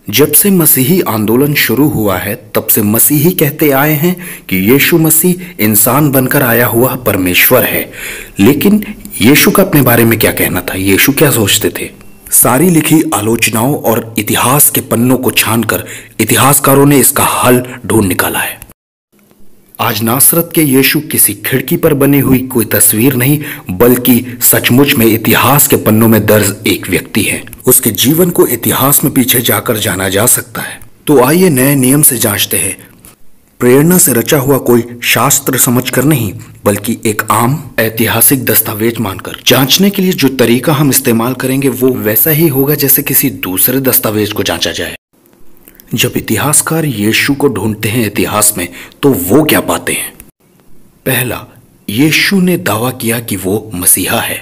जब से मसीही आंदोलन शुरू हुआ है तब से मसीही कहते आए हैं कि यीशु मसीह इंसान बनकर आया हुआ परमेश्वर है। लेकिन यीशु का अपने बारे में क्या कहना था? यीशु क्या सोचते थे? सारी लिखी आलोचनाओं और इतिहास के पन्नों को छानकर इतिहासकारों ने इसका हल ढूंढ निकाला है। आज नासरत के यीशु किसी खिड़की पर बनी हुई कोई तस्वीर नहीं, बल्कि सचमुच में इतिहास के पन्नों में दर्ज एक व्यक्ति है। उसके जीवन को इतिहास में पीछे जाकर जाना जा सकता है। तो आइए नए नियम से जांचते हैं, प्रेरणा से रचा हुआ कोई शास्त्र समझकर नहीं, बल्कि एक आम ऐतिहासिक दस्तावेज मानकर। जांचने के लिए जो तरीका हम इस्तेमाल करेंगे वो वैसा ही होगा जैसे किसी दूसरे दस्तावेज को जांचा जाए। जब इतिहासकार यीशु को ढूंढते हैं इतिहास में, तो वो क्या पाते हैं? पहला, यीशु ने दावा किया कि वो मसीहा है।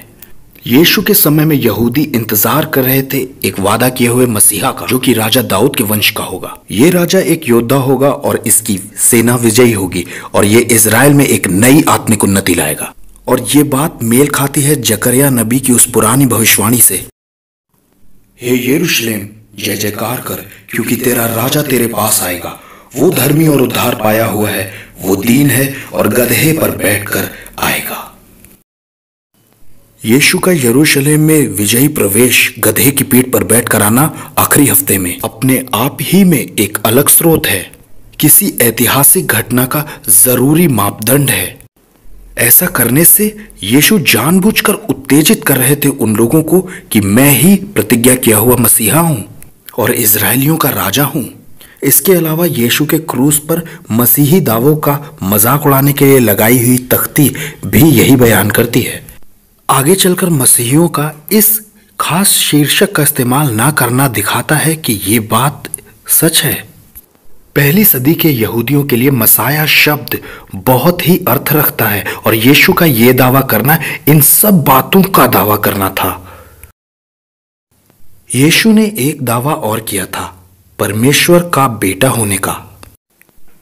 यीशु के समय में यहूदी इंतजार कर रहे थे एक वादा किए हुए मसीहा का, जो कि राजा दाऊद के वंश का होगा। ये राजा एक योद्धा होगा और इसकी सेना विजयी होगी और ये इजराइल में एक नई आत्मिक उन्नति लाएगा। और ये बात मेल खाती है जकरिया नबी की उस पुरानी भविष्यवाणी से, हे यरूशलेम जय जयकार कर, क्योंकि तेरा राजा तेरे पास आएगा। वो धर्मी और उद्धार पाया हुआ है, वो दीन है और गधे पर बैठकर आएगा। यीशु का यरूशलेम में विजयी प्रवेश गधे की पीठ पर बैठकर आना आखिरी हफ्ते में अपने आप ही में एक अलग स्रोत है, किसी ऐतिहासिक घटना का जरूरी मापदंड है। ऐसा करने से यीशु जानबूझकर उत्तेजित कर रहे थे उन लोगों को कि मैं ही प्रतिज्ञा किया हुआ मसीहा हूं और इजरायलियों का राजा हूं। इसके अलावा यीशु के क्रूस पर मसीही दावों का मजाक उड़ाने के लिए लगाई हुई तख्ती भी यही बयान करती है। आगे चलकर मसीहियों का इस खास शीर्षक का इस्तेमाल ना करना दिखाता है कि ये बात सच है। पहली सदी के यहूदियों के लिए मसाया शब्द बहुत ही अर्थ रखता है और यीशु का ये दावा करना इन सब बातों का दावा करना था। यीशु ने एक दावा और किया था, परमेश्वर का बेटा होने का।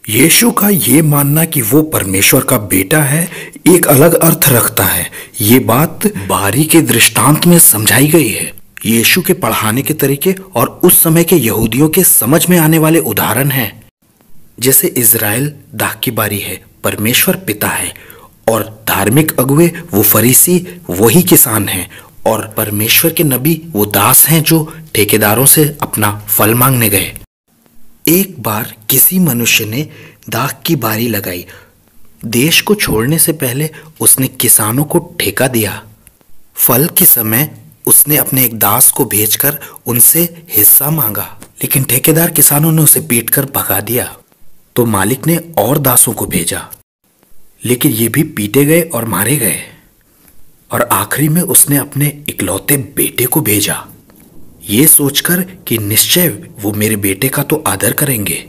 यीशु का ये मानना कि वो परमेश्वर का बेटा है एक अलग अर्थ रखता है। ये बात बारी के दृष्टांत में समझाई गई है। यीशु के पढ़ाने के तरीके और उस समय के यहूदियों के समझ में आने वाले उदाहरण हैं। जैसे इजराइल दाख की बारी है, परमेश्वर पिता है और धार्मिक अगुए वो फरीसी वही किसान हैं और परमेश्वर के नबी वो दास हैं जो ठेकेदारों से अपना फल मांगने गए। एक बार किसी मनुष्य ने दाख की बारी लगाई। देश को छोड़ने से पहले उसने किसानों को ठेका दिया। फल के समय उसने अपने एक दास को भेजकर उनसे हिस्सा मांगा, लेकिन ठेकेदार किसानों ने उसे पीटकर भगा दिया। तो मालिक ने और दासों को भेजा, लेकिन ये भी पीटे गए और मारे गए। और आखिरी में उसने अपने इकलौते बेटे को भेजा, ये सोचकर कि निश्चय वो मेरे बेटे का तो आदर करेंगे।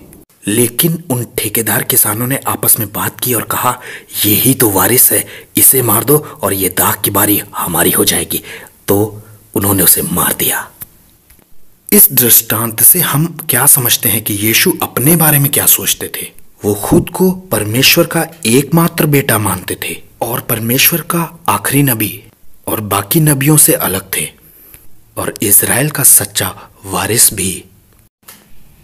लेकिन उन ठेकेदार किसानों ने आपस में बात की और कहा, यही तो वारिस है, इसे मार दो और ये दाख की बारी हमारी हो जाएगी। तो उन्होंने उसे मार दिया। इस दृष्टांत से हम क्या समझते हैं कि यीशु अपने बारे में क्या सोचते थे? वो खुद को परमेश्वर का एकमात्र बेटा मानते थे और परमेश्वर का आखिरी नबी और बाकी नबियों से अलग थे और इजराइल का सच्चा वारिस भी।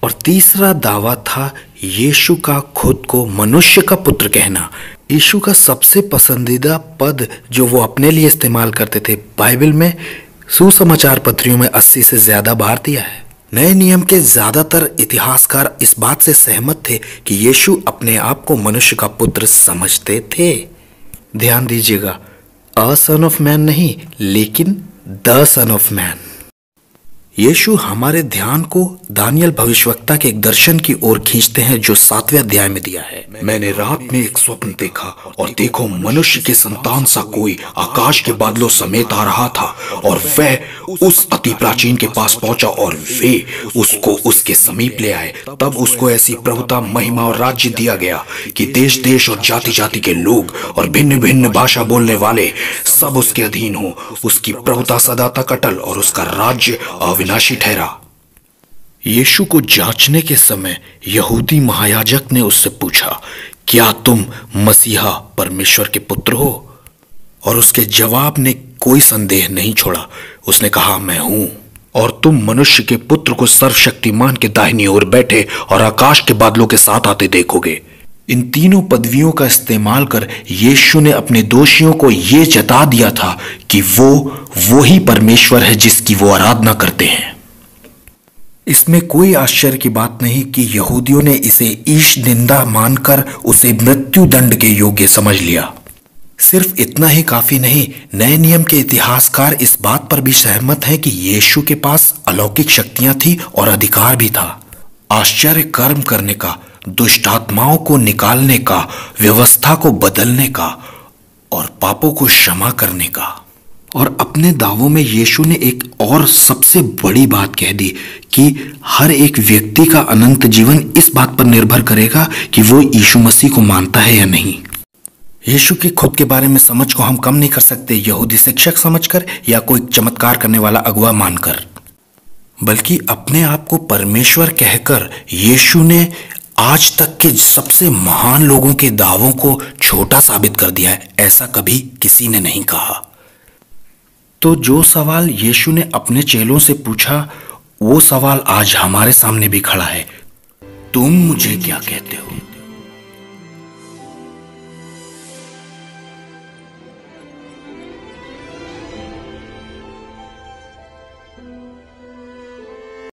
और तीसरा दावा था यीशु का खुद को मनुष्य का पुत्र कहना। यीशु का सबसे पसंदीदा पद जो वो अपने लिए इस्तेमाल करते थे, बाइबल में सुसमाचार पत्रियों में 80 से ज्यादा बार दिया है। नए नियम के ज्यादातर इतिहासकार इस बात से सहमत थे कि यीशु अपने आप को मनुष्य का पुत्र समझते थे। ध्यान दीजिएगा, अ सन ऑफ मैन नहीं, लेकिन द सन ऑफ मैन। यीशु हमारे ध्यान को दानियल भविष्यवक्ता के एक दर्शन की ओर खींचते हैं जो 7वें अध्याय में दिया है। मैंने रात में एक स्वप्न देखा और देखो मनुष्य के संतान सा कोई आकाश के बादलों समेत आ रहा था और वह उस अति प्राचीन के पास पहुंचा और वे उसको उसके समीप ले आए। तब उसको ऐसी प्रभुता, महिमा और राज्य दिया गया कि देश देश और जाति जाति के लोग और भिन्न भिन्न भाषा बोलने वाले सब उसके अधीन हो। उसकी प्रभुता सदा तक अटल और उसका राज्य अविनाशी ठहरा। यीशु को जांचने के समय यहूदी महायाजक ने उससे पूछा, क्या तुम मसीहा परमेश्वर के पुत्र हो? और उसके जवाब ने कोई संदेह नहीं छोड़ा। उसने कहा, मैं हूं। और तुम मनुष्य के पुत्र को सर्वशक्तिमान के दाहिनी ओर बैठे और आकाश के बादलों के साथ आते देखोगे। इन तीनों पदवियों का इस्तेमाल कर यीशु ने अपने दोषियों को यह जता दिया था कि वो ही परमेश्वर है जिसकी वो आराधना करते हैं। इसमें कोई आश्चर्य की बात नहीं कि यहूदियों ने इसे ईश निंदा मानकर उसे मृत्यु दंड के योग्य समझ लिया। सिर्फ इतना ही काफी नहीं, नए नियम के इतिहासकार इस बात पर भी सहमत हैं कि यीशु के पास अलौकिक शक्तियां थी और अधिकार भी था, आश्चर्य कर्म करने का, दुष्टात्माओं को निकालने का, व्यवस्था को बदलने का और पापों को क्षमा करने का। और अपने दावों में यीशु ने एक और सबसे बड़ी बात कह दी कि हर एक व्यक्ति का अनंत जीवन इस बात पर निर्भर करेगा कि वो यीशु मसीह को मानता है या नहीं। यीशु की खुद के बारे में समझ को हम कम नहीं कर सकते यहूदी शिक्षक समझकर या कोई चमत्कार करने वाला अगुवा मानकर, बल्कि अपने आप को परमेश्वर कहकर यीशु ने आज तक के सबसे महान लोगों के दावों को छोटा साबित कर दिया है। ऐसा कभी किसी ने नहीं कहा। तो जो सवाल यीशु ने अपने चेलों से पूछा, वो सवाल आज हमारे सामने भी खड़ा है। तुम मुझे क्या कहते हो?